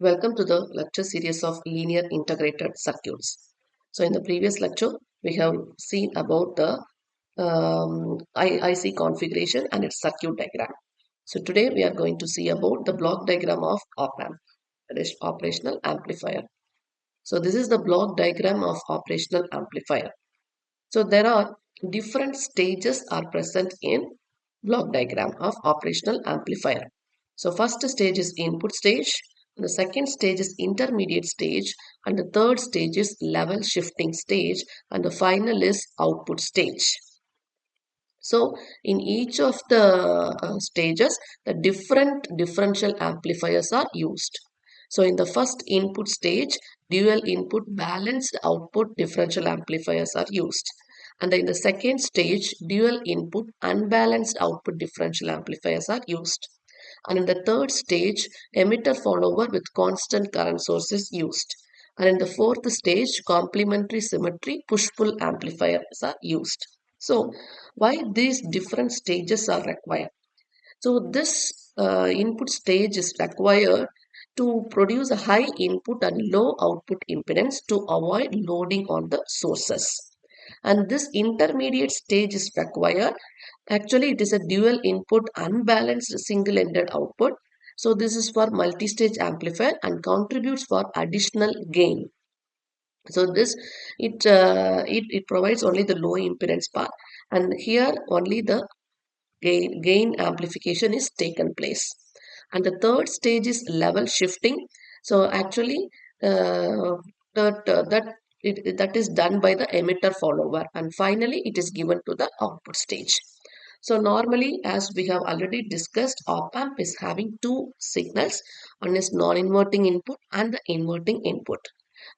Welcome to the lecture series of linear integrated circuits. So in the previous lecture, we have seen about the IC configuration and its circuit diagram. So today we are going to see about the block diagram of op-amp, that is operational amplifier. So this is the block diagram of operational amplifier. So there are different stages are present in block diagram of operational amplifier. So first stage is input stage, the second stage is intermediate stage, and the third stage is level shifting stage, and the final is output stage. So in each of the stages, the different differential amplifiers are used. So in the first input stage, dual input balanced output differential amplifiers are used. And in the second stage, dual input unbalanced output differential amplifiers are used. And in the third stage, emitter follower with constant current source is used. And in the fourth stage, complementary symmetry push-pull amplifiers are used. So, why these different stages are required? So, this input stage is required to produce a high input and low output impedance to avoid loading on the sources. And this intermediate stage is required. Actually, it is a dual input unbalanced single-ended output. So, this is for multi-stage amplifier and contributes for additional gain. So this it provides only the low impedance part, and here only the gain amplification is taken place. And the third stage is level shifting. So actually that is done by the emitter follower, and finally it is given to the output stage. So normally, as we have already discussed, op-amp is having two signals. One is non-inverting input and the inverting input.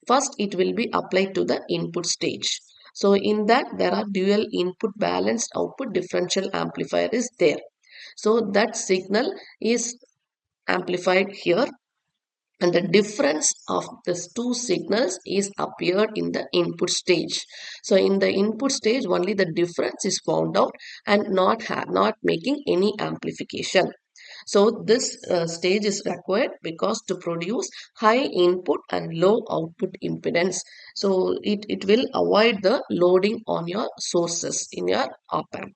First, it will be applied to the input stage. So in that, there are dual input balanced output differential amplifier is there. So that signal is amplified here, and the difference of these two signals is appeared in the input stage. So in the input stage, only the difference is found out and not making any amplification. So this stage is required because to produce high input and low output impedance. So it will avoid the loading on your sources in your op-amp.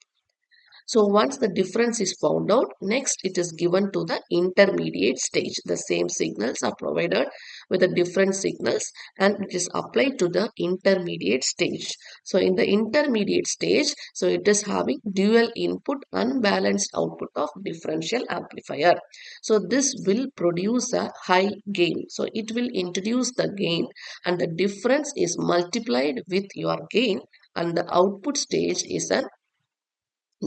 So once the difference is found out, next it is given to the intermediate stage. The same signals are provided with the different signals, and it is applied to the intermediate stage. So in the intermediate stage, so it is having dual input unbalanced output of differential amplifier. So this will produce a high gain. So it will introduce the gain, and the difference is multiplied with your gain, and the output stage is an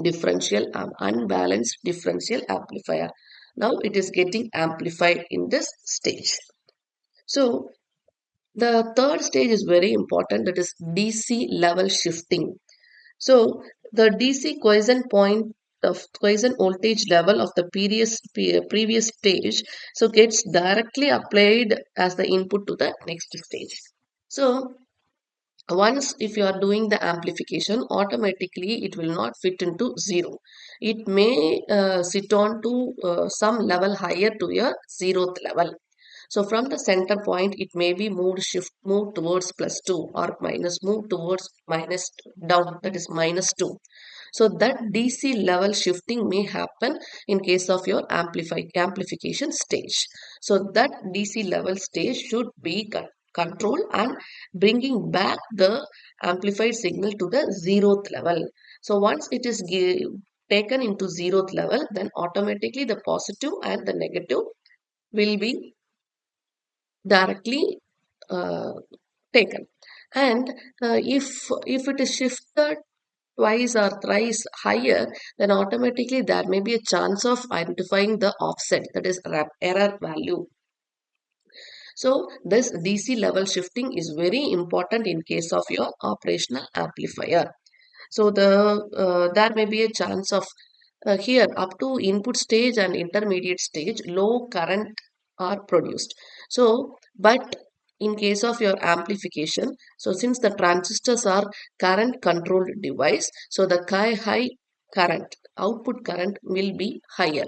differential unbalanced differential amplifier. Now it is getting amplified in this stage. So the third stage is very important, that is DC level shifting. So the DC quiescent point of quiescent voltage level of the previous stage so gets directly applied as the input to the next stage. So once if you are doing the amplification, automatically it will not fit into zero. It may sit on to some level higher to your zeroth level. So from the center point, it may be move towards plus 2, or minus move towards minus down, that is minus 2. So that DC level shifting may happen in case of your amplification stage. So that DC level stage should be controlled and bringing back the amplified signal to the zeroth level. So once it is taken into zeroth level, then automatically the positive and the negative will be directly uh, taken. And if it is shifted twice or thrice higher, then automatically there may be a chance of identifying the offset, that is error value. So this DC level shifting is very important in case of your operational amplifier. So there may be a chance of here up to input stage and intermediate stage, low current are produced. So, but in case of your amplification, so since the transistors are current controlled device, so the high current, output current will be higher.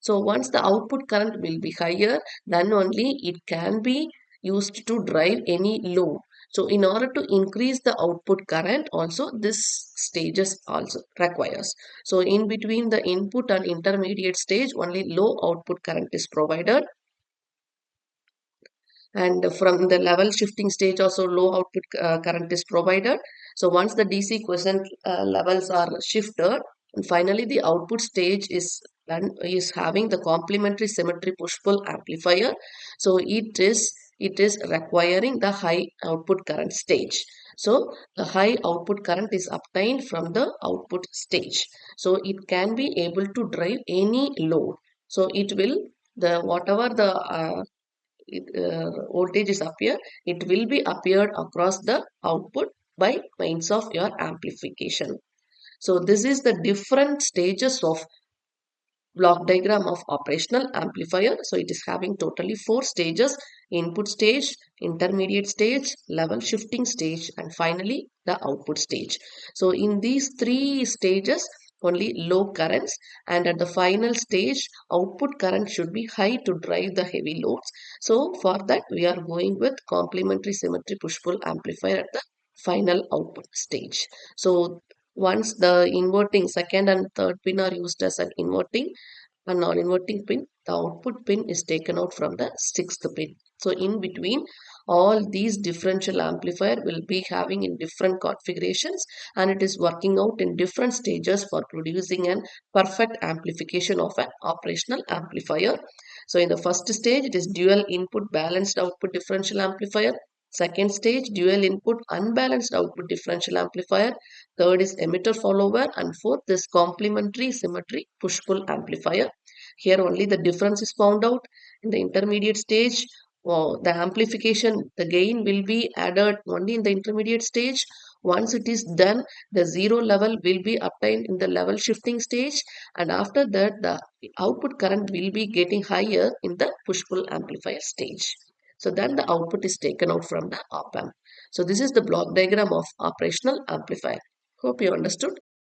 So once the output current will be higher, then only it can be used to drive any load. So in order to increase the output current, also this stages also requires. So in between the input and intermediate stage, only low output current is provided, and from the level shifting stage also low output current is provided. So once the DC quiescent levels are shifted, and finally the output stage is having the complementary symmetry push pull amplifier. So it is requiring the high output current stage. So the high output current is obtained from the output stage, so it can be able to drive any load. So it will, the whatever the voltage is appear, it will be appeared across the output by means of your amplification. So this is the different stages of block diagram of operational amplifier. So it is having totally four stages: input stage, intermediate stage, level shifting stage, and finally the output stage. So in these three stages, only low currents, and at the final stage, output current should be high to drive the heavy loads. So for that, we are going with complementary symmetry push-pull amplifier at the final output stage. So once the inverting second and third pin are used as an inverting and non-inverting pin, the output pin is taken out from the sixth pin. So in between, all these differential amplifier will be having in different configurations, and it is working out in different stages for producing an perfect amplification of an operational amplifier. So in the first stage, it is dual input balanced output differential amplifier. Second stage, dual input unbalanced output differential amplifier. Third is emitter follower, and fourth is complementary symmetry push-pull amplifier. Here only the difference is found out. In the intermediate stage, the amplification, the gain will be added only in the intermediate stage. Once it is done, the zero level will be obtained in the level shifting stage, and after that, the output current will be getting higher in the push-pull amplifier stage. So then the output is taken out from the op amp. So this is the block diagram of operational amplifier. Hope you understood.